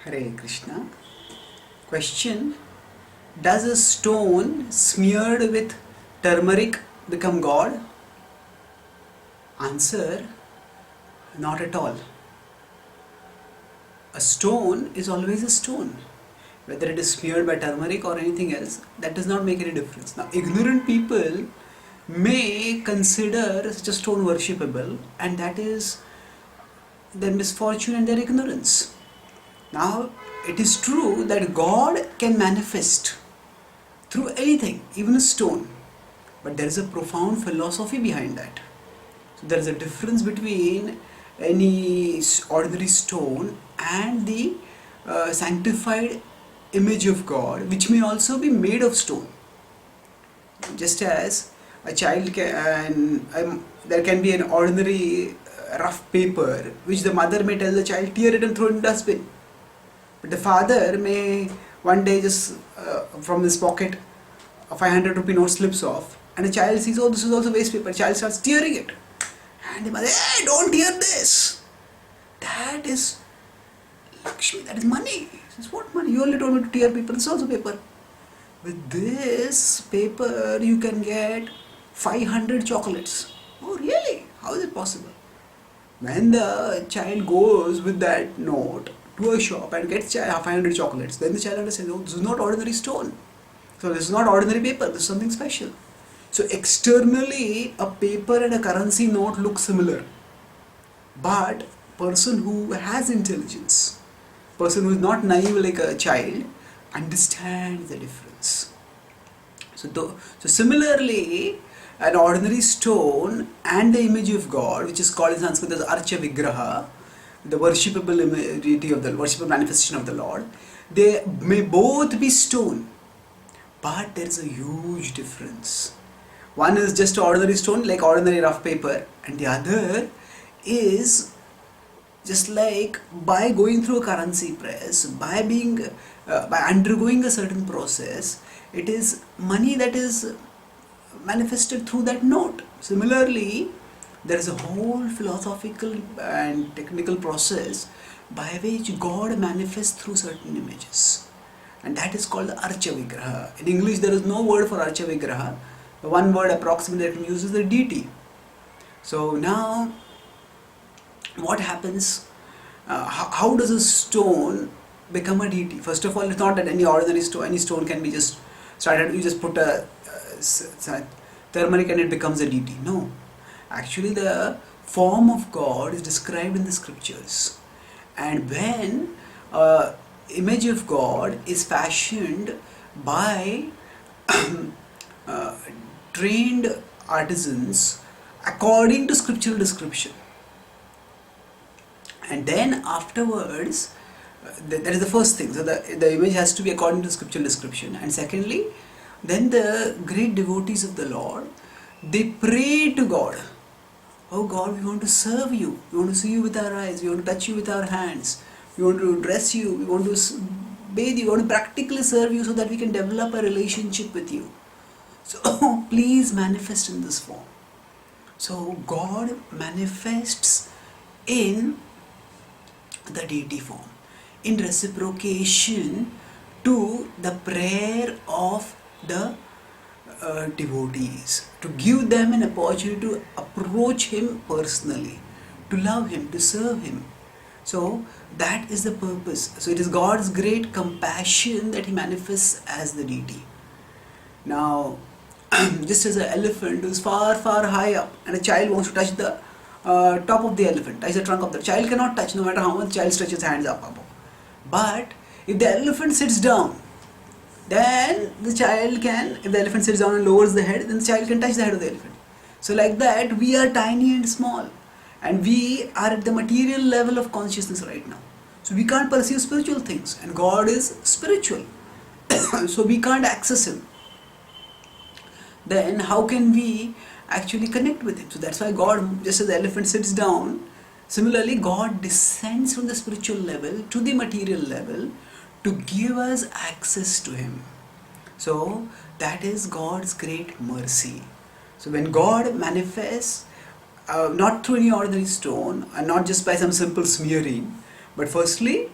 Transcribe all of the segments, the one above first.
Hare Krishna. Question: does a stone smeared with turmeric become God? Answer: not at all. A stone is always a stone. Whether it is smeared by turmeric or anything else, that does not make any difference. Now, ignorant people may consider such a stone worshipable, and that is their misfortune and their ignorance. Now, it is true that God can manifest through anything, even a stone, but there is a profound philosophy behind that. So there is a difference between any ordinary stone and the sanctified image of God, which may also be made of stone. Just as a child can, there can be an ordinary rough paper which the mother may tell the child, tear it and throw it in the dustbin. But the father may one day just from his pocket a 500 rupee note slips off, and the child sees, oh, this is also waste paper. The child starts tearing it, and the mother, hey, don't tear this. That is Lakshmi, that is money. This is what money? You only told me to tear paper. This is also paper. With this paper, you can get 500 chocolates. Oh, really? How is it possible? When the child goes with that note to a shop and gets 500 chocolates, then the child understands, oh, this is not ordinary stone. So this is not ordinary paper, this is something special. So externally, a paper and a currency note look similar. But person who has intelligence, person who is not naive like a child, understands the difference. So similarly, an ordinary stone and the image of God, which is called in Sanskrit as Archa Vigraha, the worshipable deity of the worshipable manifestation of the Lord, they may both be stone, but there is a huge difference. One is just ordinary stone, like ordinary rough paper, and the other is just like by going through a currency press, by undergoing a certain process, it is money that is manifested through that note. Similarly, there is a whole philosophical and technical process by which God manifests through certain images, and that is called the Archa Vigraha. In English, there is no word for Archa Vigraha. The one word approximately that can use is the deity. So now, what happens? How does a stone become a deity? First of all, it's not that any ordinary stone, any stone can be just started. You just put a turmeric and it becomes a deity. No, actually, the form of God is described in the scriptures, and when image of God is fashioned by trained artisans according to scriptural description, and then afterwards, that is the first thing. So the image has to be according to scriptural description, and secondly, then the great devotees of the Lord, they pray to God. Oh God, we want to serve you. We want to see you with our eyes. We want to touch you with our hands. We want to dress you. We want to bathe you. We want to practically serve you so that we can develop a relationship with you. So please manifest in this form. So God manifests in the deity form, in reciprocation to the prayer of the devotees, to give them an opportunity to approach Him personally, to love Him, to serve Him. So that is the purpose. So it is God's great compassion that He manifests as the deity. Now, just as an elephant is far, far high up, and a child wants to touch the top of the elephant, touch the trunk of the child cannot touch, no matter how much the child stretches hands up. But if the elephant sits down, then the child can, if the elephant sits down and lowers the head, then the child can touch the head of the elephant. So like that, we are tiny and small, and we are at the material level of consciousness right now. So we can't perceive spiritual things, and God is spiritual. So we can't access Him. Then how can we actually connect with Him? So that's why God, just as the elephant sits down, similarly God descends from the spiritual level to the material level to give us access to Him. So that is God's great mercy. So when God manifests, not through any ordinary stone, and not just by some simple smearing, but firstly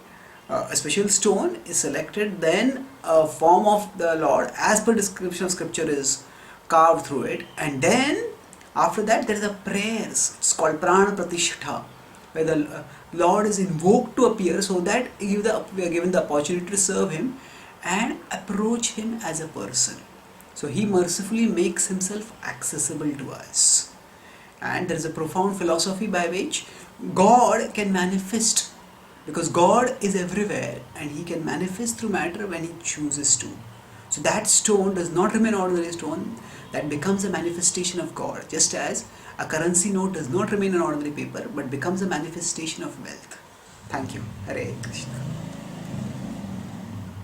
a special stone is selected, then a form of the Lord as per description of scripture is carved through it, and then after that there is a prayers, it's called prana pratishtha, where the Lord is invoked to appear, so that we are given the opportunity to serve him and approach him as a person. So he mercifully makes himself accessible to us. And there is a profound philosophy by which God can manifest, because God is everywhere and he can manifest through matter when he chooses to. So that stone does not remain ordinary stone, that becomes a manifestation of God, just as a currency note does not remain an ordinary paper but becomes a manifestation of wealth. Thank you. Hare Krishna.